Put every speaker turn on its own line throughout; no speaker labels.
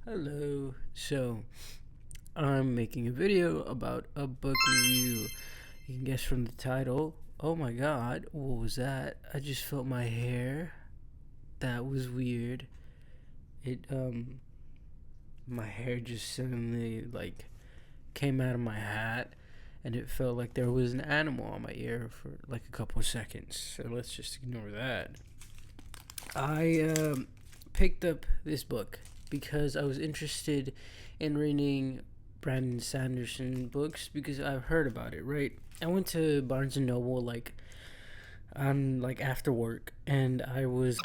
Hello. So, I'm making a video about a book review. You can guess from the title. Oh my god, what was that? I just felt my hair. That was weird. It, my hair just suddenly, came out of my hat, and it felt like there was an animal on my ear for, a couple of seconds. So, let's just ignore that. I, picked up this book because I was interested in reading Brandon Sanderson books because I've heard about it, right? I went to Barnes and Noble on after work, and I was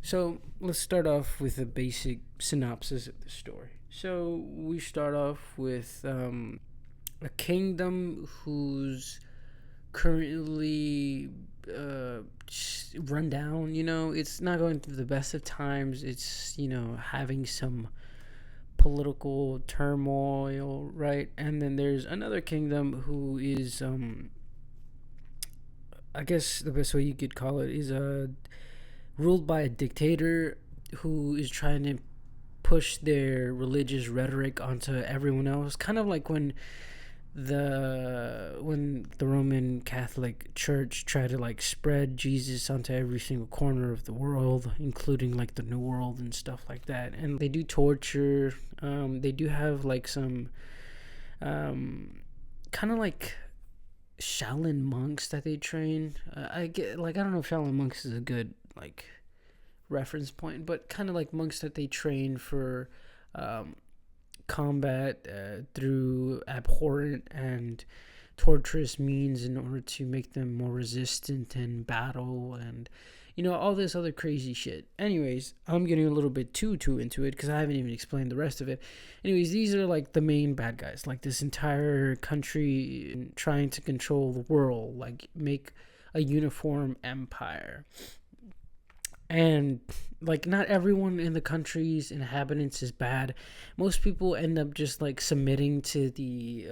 so let's start off with a basic synopsis of the story. So we start off with a kingdom whose currently run down. It's not going through the best of times. It's having some political turmoil, right? And then there's another kingdom who is I guess the best way you could call it is ruled by a dictator who is trying to push their religious rhetoric onto everyone else, kind of like when the Roman Catholic Church tried to spread Jesus onto every single corner of the world, including the New World and stuff like that. And they do torture. They do have some kind of Shaolin monks that they train. I get I don't know if Shaolin monks is a good reference point, but kind of like monks that they train for combat through abhorrent and torturous means in order to make them more resistant in battle and all this other crazy shit. Anyways, I'm getting a little bit too into it because I haven't even explained the rest of it. Anyways, these are the main bad guys, this entire country trying to control the world, make a uniform empire. And not everyone in the country's inhabitants is bad. Most people end up just submitting to the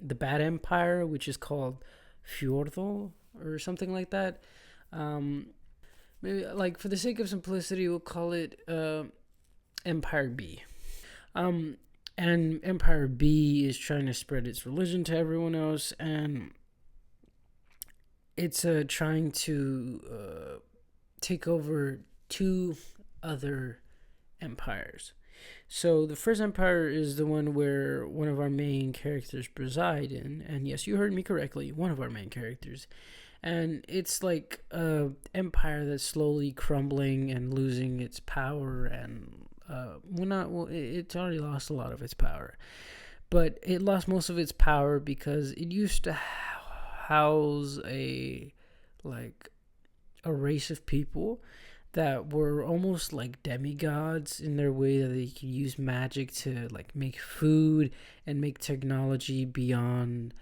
bad empire, which is called Fjordal or something like that. Maybe for the sake of simplicity, we'll call it Empire B. And Empire B is trying to spread its religion to everyone else, and it's trying to take over two other empires. So the first empire is the one where one of our main characters reside in, and yes, you heard me correctly, one of our main characters. And it's a empire that's slowly crumbling and losing its power, and it's already lost a lot of its power, but it lost most of its power because it used to house a race of people that were almost like demigods in their way, that they could use magic to make food and make technology beyond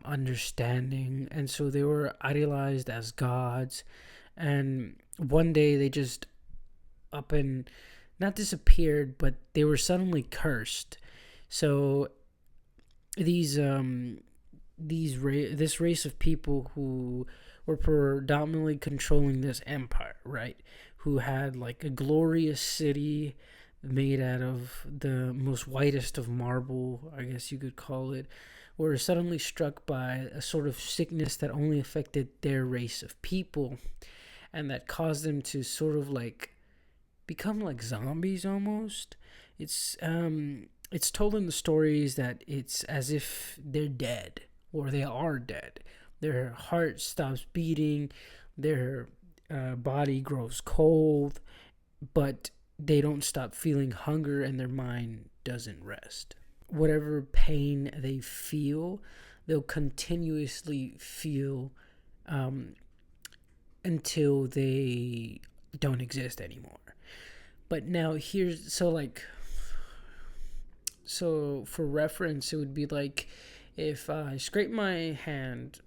understanding. And so they were idealized as gods, and one day they just up and not disappeared, but they were suddenly cursed. So these this race of people who were predominantly controlling this empire, right? Who had a glorious city made out of the most whitest of marble, I guess you could call it, were suddenly struck by a sort of sickness that only affected their race of people, and that caused them to sort of become like zombies almost. It's told in the stories that it's as if they're dead, or they are dead. Their heart stops beating, their body grows cold, but they don't stop feeling hunger, and their mind doesn't rest. Whatever pain they feel, they'll continuously feel until they don't exist anymore. But now here's so for reference, it would be if I scrape my hand,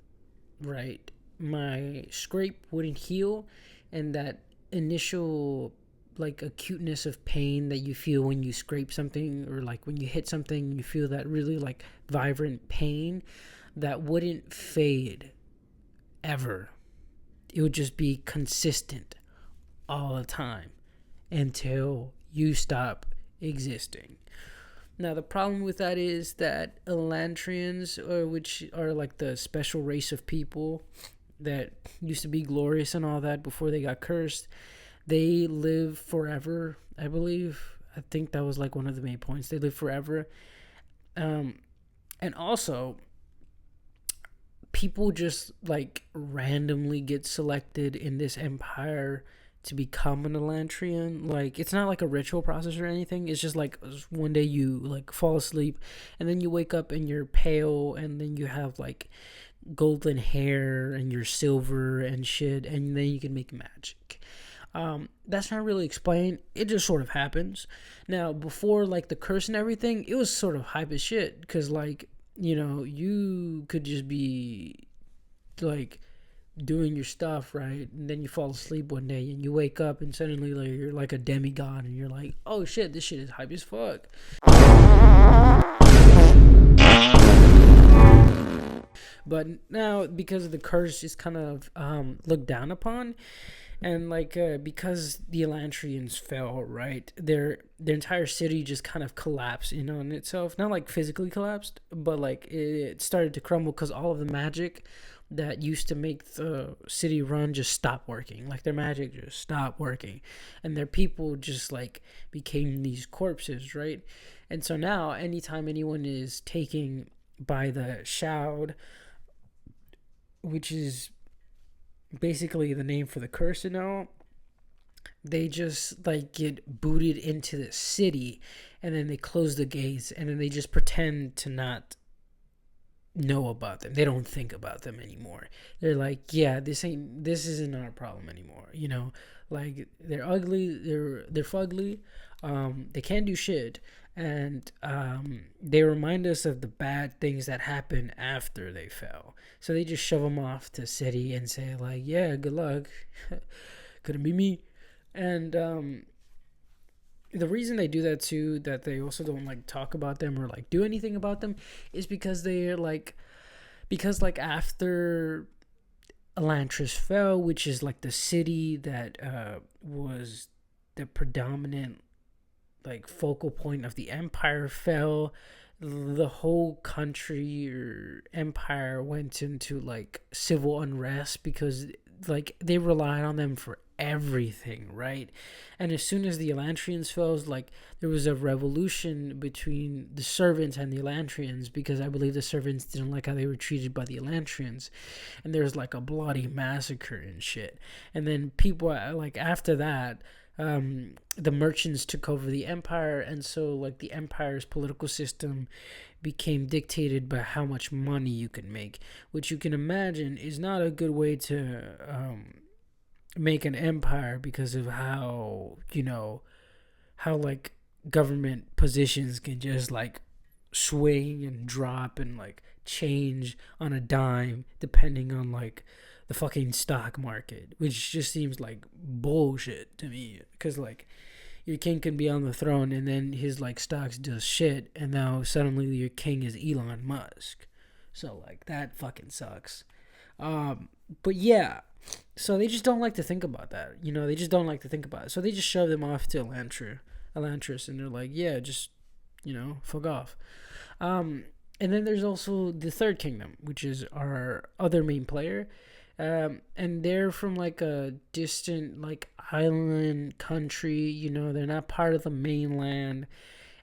right, my scrape wouldn't heal, and that initial acuteness of pain that you feel when you scrape something, or when you hit something, you feel that really vibrant pain that wouldn't fade ever. it would just be consistent all the time until you stop existing. Now, the problem with that is that Elantrians, which are like the special race of people that used to be glorious and all that before they got cursed, they live forever, I believe. I think that was like one of the main points. They live forever. And also, people just like randomly get selected in this empire to become an Elantrian. Like, it's not like a ritual process or anything. It's just like one day you like fall asleep and then you wake up and you're pale and then you have like golden hair and you're silver and shit, and then you can make magic. That's not really explained. It just sort of happens. Now, before like the curse and everything, it was sort of hype as shit because like, you know, you could just be like doing your stuff, right? And then you fall asleep one day and you wake up and suddenly like you're like a demigod and you're like, oh shit, this shit is hype as fuck. But now, because the curse is kind of looked down upon, and like because the Elantrians fell, right, their entire city just kind of collapsed in on itself. Not like physically collapsed, but like it started to crumble because all of the magic that used to make the city run just stopped working. Like their magic just stopped working, and their people just like became these corpses, right? And so now, anytime anyone is taken by the Shroud, which is basically the name for the curse and all, they just like get booted into the city, and then they close the gates, and then they just pretend to not know about them. They don't think about them anymore. They're like, yeah, this isn't our problem anymore, you know? Like, they're ugly, they're fugly, they can't do shit, and they remind us of the bad things that happened after they fell. So they just shove them off to city and say like, yeah, good luck. Couldn't be me. And the reason they do that too, that they also don't like talk about them or like do anything about them, is because they're like, after Elantris fell, which is like the city that was the predominant like focal point of the empire, fell, the whole country or empire went into like civil unrest because like they relied on them for everything, right? And as soon as the Elantrians fell, like there was a revolution between the servants and the Elantrians, because I believe the servants didn't like how they were treated by the Elantrians, and there was like a bloody massacre and shit. And then people like after that, the merchants took over the empire, and so like the empire's political system became dictated by how much money you could make, which you can imagine is not a good way to make an empire, because of how, you know, how like government positions can just like swing and drop and like change on a dime depending on like the fucking stock market, which just seems like bullshit to me. Because like your king can be on the throne and then his like stocks does shit, and now suddenly your king is Elon Musk. So like that fucking sucks. But yeah, so they just don't like to think about that. You know, they just don't like to think about it. So they just shove them off to Elantris, and they're like, yeah, just, you know, fuck off. And then there's also the Third Kingdom, which is our other main player. And they're from like a distant like island country, you know, they're not part of the mainland,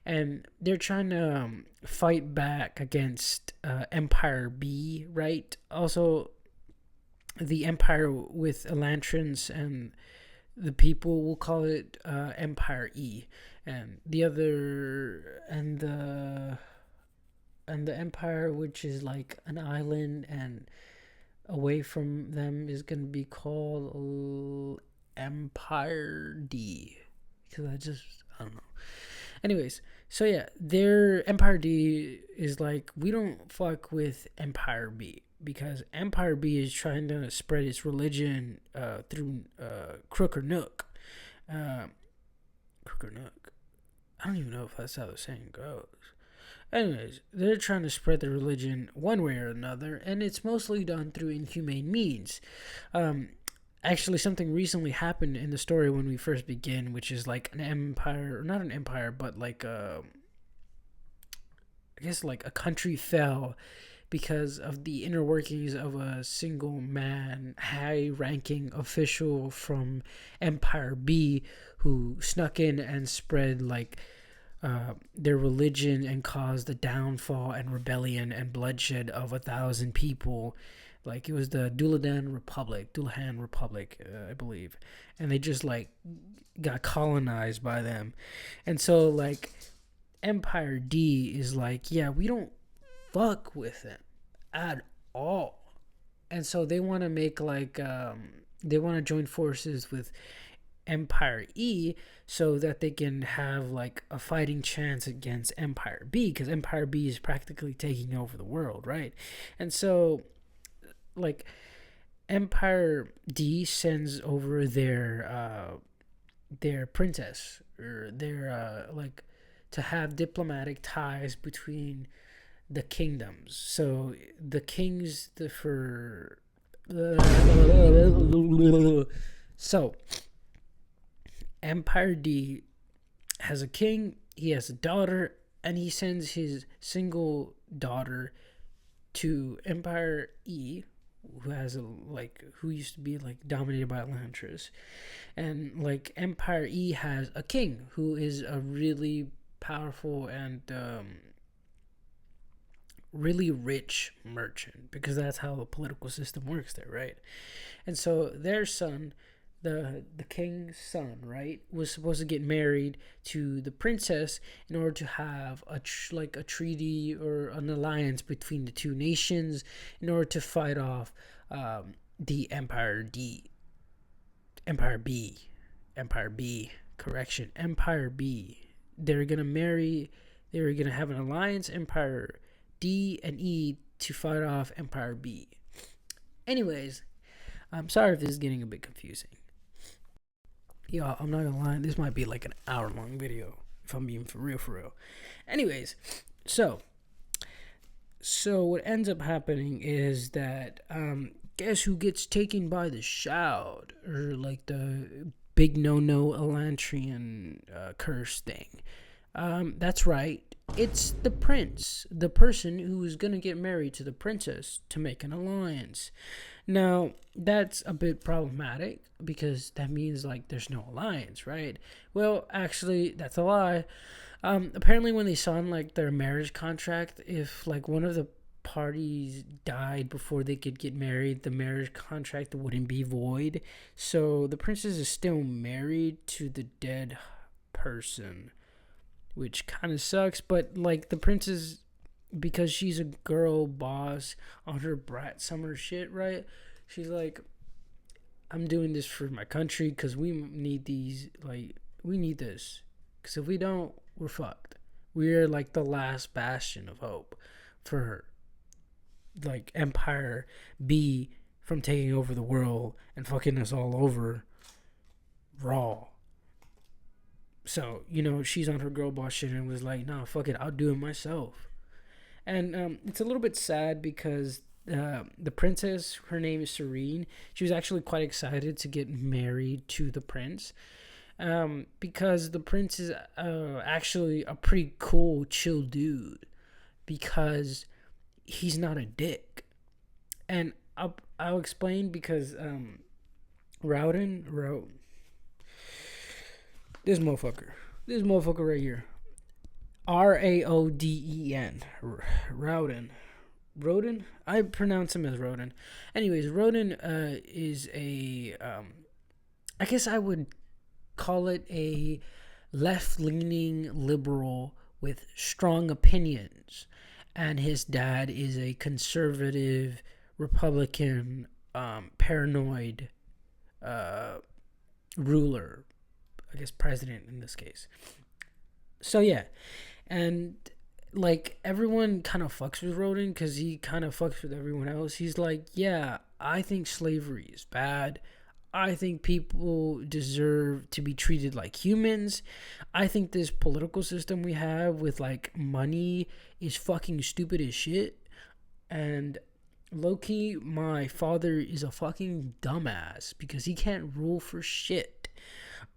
and they're trying to fight back against Empire B, right? Also, the Empire with Elantrins and the people, will call it Empire E, and the other and the Empire, which is like an island and away from them, is going to be called Empire D, because I don't know. Anyways, so yeah, their Empire D is like, we don't fuck with Empire B, because Empire B is trying to spread its religion through Crook or Nook. Crook or Nook. I don't even know if that's how the saying goes. Anyways, they're trying to spread their religion one way or another, and it's mostly done through inhumane means. actually something recently happened in the story when we first begin, which is like an empire, not an empire, but like I guess like a country fell because of the inner workings of a single man, high ranking official from Empire B who snuck in and spread like their religion and caused the downfall and rebellion and bloodshed of 1,000 people. Like it was the Dullahan Republic, I believe, and they just like got colonized by them, and so like Empire D is like, yeah, we don't fuck with them at all, and so they want to make like they want to join forces with Empire E so that they can have like a fighting chance against Empire B, because Empire B is practically taking over the world, right? And so like Empire D sends over their princess, or their like to have diplomatic ties between the kingdoms. So the kings so Empire D has a king, he has a daughter, and he sends his single daughter to Empire E, who has who used to be like dominated by Elantris, and like Empire E has a king who is a really powerful and really rich merchant, because that's how the political system works there, right? And so their son, the king's son, right, was supposed to get married to the princess in order to have a treaty or an alliance between the two nations in order to fight off the Empire B. Empire B. They're gonna marry. They were gonna have an alliance, Empire D and E, to fight off Empire B. Anyways, I'm sorry if this is getting a bit confusing. Y'all, I'm not gonna lie, this might be like an hour-long video, if I'm being for real. Anyways, so what ends up happening is that, guess who gets taken by the Shroud, or like the big no-no Elantrian curse thing? That's right, it's the prince, the person who is gonna get married to the princess to make an alliance. Now, that's a bit problematic because that means like there's no alliance, right? Well, actually, that's a lie. Apparently, when they signed like their marriage contract, if like one of the parties died before they could get married, the marriage contract wouldn't be void. So the princess is still married to the dead person, which kind of sucks. But like the princess, because she's a girl boss on her brat summer shit, right? She's like, I'm doing this for my country because we need these, like, we need this. Because if we don't, we're fucked. We're like the last bastion of hope for like Empire B from taking over the world and fucking us all over raw. So, she's on her girl boss shit and was like, nah, fuck it, I'll do it myself. And it's a little bit sad because the princess, her name is Serene. She was actually quite excited to get married to the prince, because the prince is actually a pretty cool, chill dude, because he's not a dick. And I'll explain, because Rowden wrote this motherfucker right here. Raoden. Roden? I pronounce him as Roden. Anyways, Roden is a, I guess I would call it a left-leaning liberal with strong opinions. And his dad is a conservative, Republican, paranoid ruler. I guess president in this case. So yeah, and like everyone kind of fucks with Roden because he kind of fucks with everyone else. He's like, yeah, I think slavery is bad. I think people deserve to be treated like humans. I think this political system we have with like money is fucking stupid as shit. And low-key, my father is a fucking dumbass because he can't rule for shit.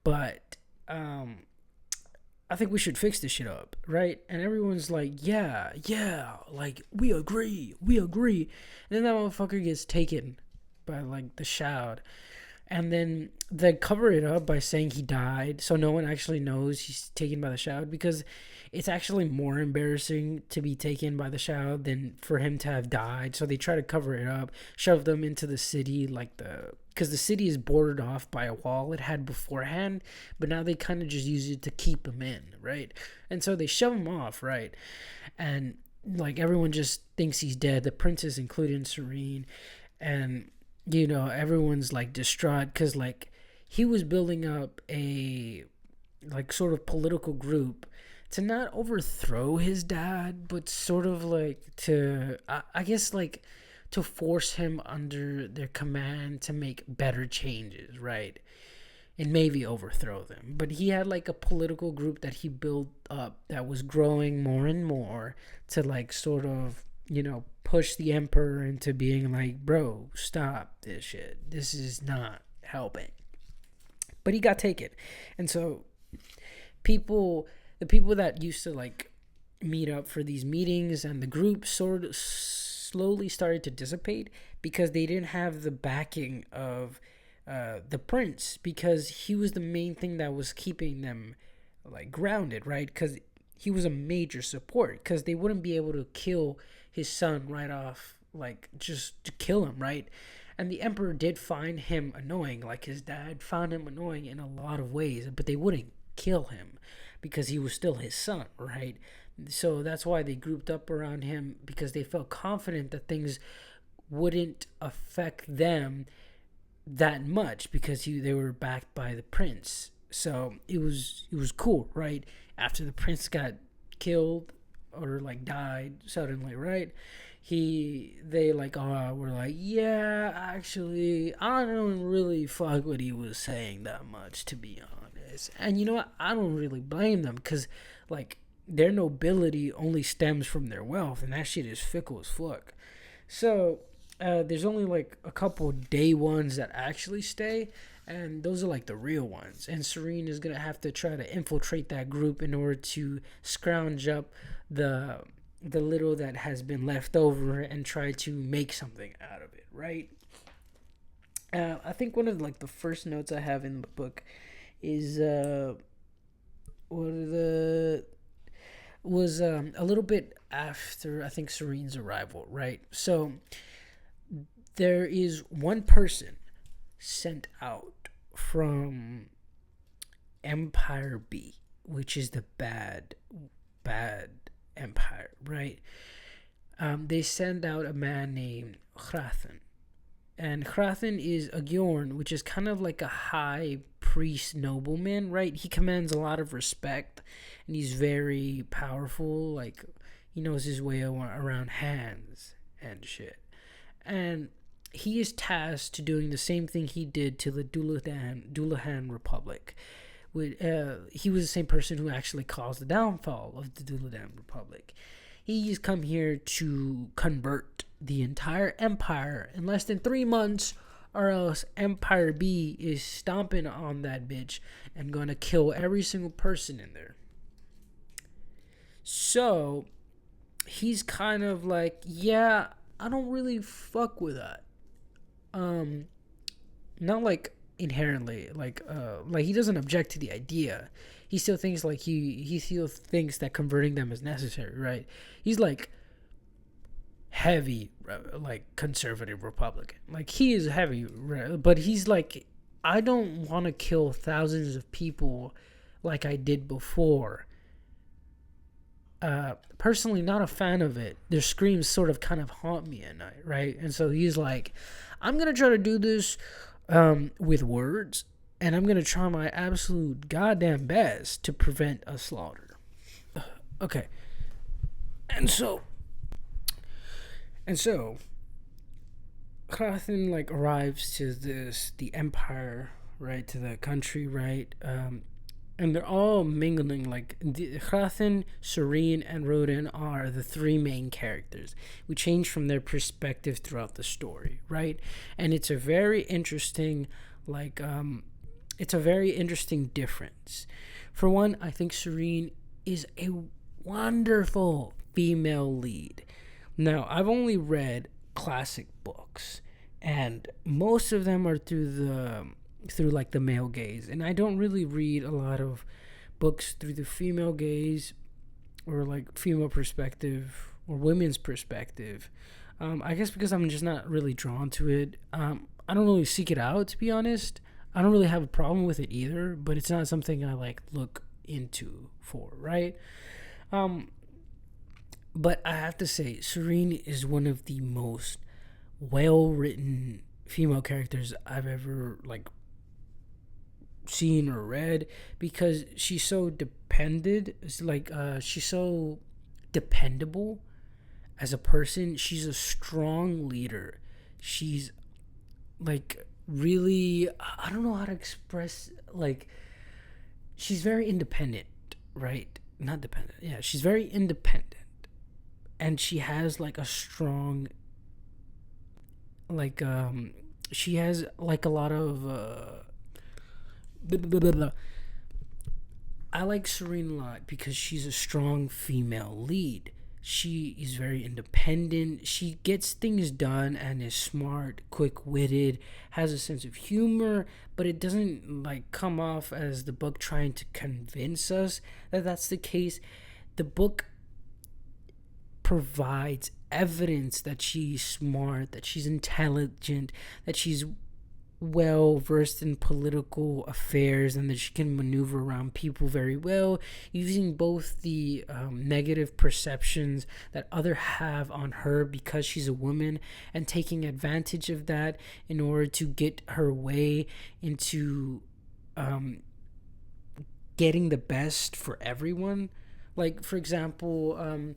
But I think we should fix this shit up, right? And everyone's like, yeah, like, we agree. And then that motherfucker gets taken by, like, the Shroud. And then they cover it up by saying he died, so no one actually knows he's taken by the Shroud, because it's actually more embarrassing to be taken by the Shroud than for him to have died. So they try to cover it up, shove them into the city, because the city is bordered off by a wall it had beforehand, but now they kind of just use it to keep him in, right? And so they shove him off, right? And like everyone just thinks he's dead, the princess including Serene, and everyone's like distraught because like he was building up a like sort of political group to not overthrow his dad, but sort of like to I guess like to force him under their command to make better changes, right? And maybe overthrow them. But he had like a political group that he built up that was growing more and more to like sort of, push the emperor into being like, bro, stop this shit. This is not helping. But he got taken. And so the people that used to like meet up for these meetings and the group sort of slowly started to dissipate because they didn't have the backing of the prince, because he was the main thing that was keeping them like grounded, right? Because he was a major support, because they wouldn't be able to kill his son right off, like just to kill him, right? And the emperor did find him annoying, like his dad found him annoying in a lot of ways, but they wouldn't kill him because he was still his son, right? So that's why they grouped up around him, because they felt confident that things wouldn't affect them that much because they were backed by the prince. So it was cool, right? After the prince got killed or like died suddenly, right? They like were like, yeah, actually I don't really fuck what he was saying that much, to be honest. And you know what? I don't really blame them, because like their nobility only stems from their wealth, and that shit is fickle as fuck. So there's only like a couple day ones that actually stay, and those are like the real ones. And Serene is gonna have to try to infiltrate that group in order to scrounge up the little that has been left over and try to make something out of it, right? I think one of like the first notes I have in the book is was a little bit after I think Serene's arrival, right? So there is one person sent out from Empire B, which is the bad empire, right? They send out a man named Hrathen. And Hrathen is a Gjorn, which is kind of like a high priest nobleman, right? He commands a lot of respect, and he's very powerful. Like, he knows his way around hands and shit. And he is tasked to doing the same thing he did to the Dullahan Republic. He was the same person who actually caused the downfall of the Dullahan Republic. He's come here to convert the entire empire in less than 3 months, or else Empire B is stomping on that bitch and gonna kill every single person in there. So he's kind of like, yeah, I don't really fuck with that. Not like inherently, like he doesn't object to the idea. He still thinks like he still thinks that converting them is necessary, right? He's like heavy like conservative Republican. Like he is heavy, but he's like, I don't want to kill thousands of people like I did before. Personally not a fan of it. Their screams sort of kind of haunt me at night, right? And so he's like, I'm gonna try to do this with words, and I'm gonna try my absolute goddamn best to prevent a slaughter. Okay. And so Hrathen like arrives to the empire, right, to the country, right? and they're all mingling. Like Hrathen, Serene, and Roden are the three main characters. We change from their perspective throughout the story, right? And it's a very interesting, like, it's a very interesting difference. For one, I think Serene is a wonderful female lead. Now, I've only read classic books, and most of them are through like the male gaze, and I don't really read a lot of books through the female gaze or like female perspective or women's perspective. I guess because I'm just not really drawn to it. I don't really seek it out, to be honest. I don't really have a problem with it either, but it's not something I like look into for, right? But I have to say, Serene is one of the most well-written female characters I've ever like seen or read, because she's so dependent. It's like she's so dependable as a person. She's a strong leader. She's like really, I don't know how to express, like, she's very independent, right? Not dependent. Yeah, she's very independent. And she has like a strong, like, she has like a lot of I like Serene a lot because she's a strong female lead. She is very independent. She gets things done and is smart, quick-witted, has a sense of humor, but it doesn't like come off as the book trying to convince us that that's the case. The book provides evidence that she's smart, that she's intelligent, that she's well versed in political affairs, and that she can maneuver around people very well, using both the negative perceptions that others have on her because she's a woman, and taking advantage of that in order to get her way into getting the best for everyone. Like, for example,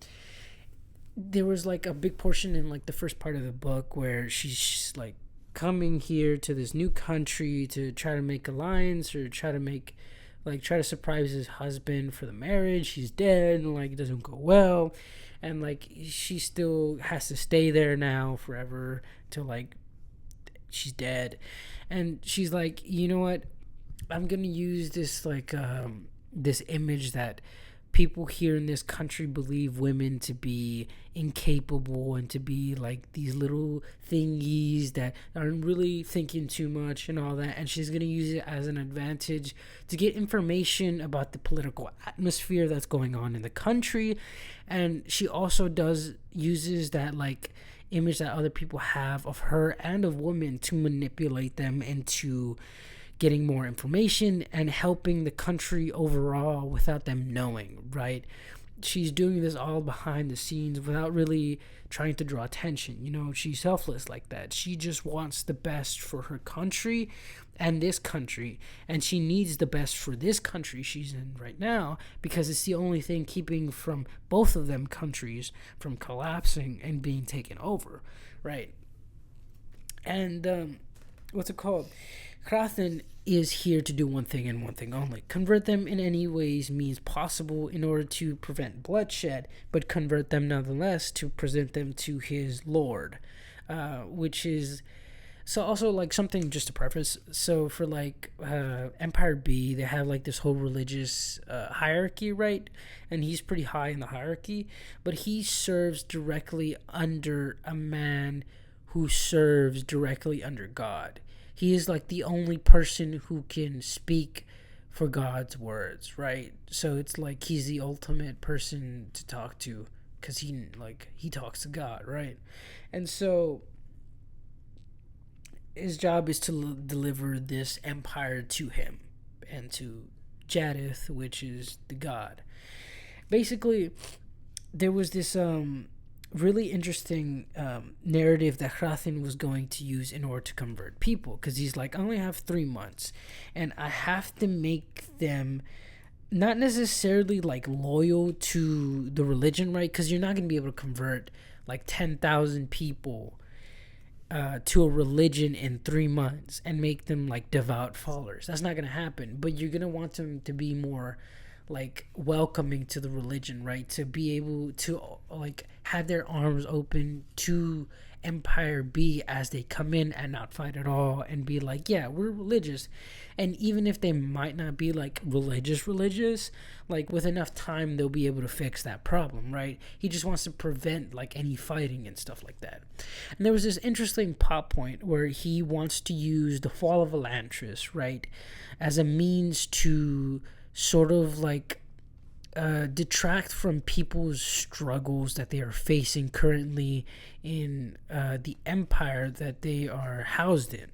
there was like a big portion in like the first part of the book where she's like coming here to this new country to try to make alliance, or try to surprise his husband for the marriage. He's dead, and like it doesn't go well, and like she still has to stay there now forever till like she's dead. And she's like, you know what, I'm gonna use this like this image that people here in this country believe women to be incapable and to be like these little thingies that aren't really thinking too much and all that, and she's going to use it as an advantage to get information about the political atmosphere that's going on in the country. And she also uses that like image that other people have of her and of women to manipulate them into getting more information and helping the country overall without them knowing, right? She's doing this all behind the scenes without really trying to draw attention. You know, she's selfless like that. She just wants the best for her country and this country, and she needs the best for this country she's in right now, because it's the only thing keeping from both of them countries from collapsing and being taken over, right? And what's it called? Hrathen is here to do one thing and one thing only: convert them in any ways means possible in order to prevent bloodshed, but convert them nonetheless to present them to his lord, which is so also like something just to preface. So for like Empire B, they have like this whole religious hierarchy, right? And he's pretty high in the hierarchy, but he serves directly under a man who serves directly under God. He is like the only person who can speak for God's words, right? So it's like he's the ultimate person to talk to, because he talks to God, right? And so his job is to deliver this empire to him and to Jadith, which is the god. Basically, there was this really interesting narrative that Hrathen was going to use in order to convert people, because he's like, I only have 3 months, and I have to make them not necessarily like loyal to the religion, right? Because you're not going to be able to convert like 10,000 people to a religion in 3 months and make them like devout followers. That's not gonna happen. But you're gonna want them to be more like welcoming to the religion, right? To be able to like have their arms open to Empire B as they come in and not fight at all, and be like, yeah, we're religious. And even if they might not be like religious, like with enough time they'll be able to fix that problem, right? He just wants to prevent like any fighting and stuff like that. And there was this interesting plot point where he wants to use the fall of Elantris, right, as a means to sort of like detract from people's struggles that they are facing currently in the empire that they are housed in.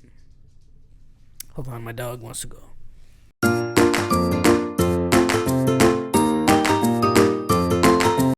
Hold on, my dog wants to go.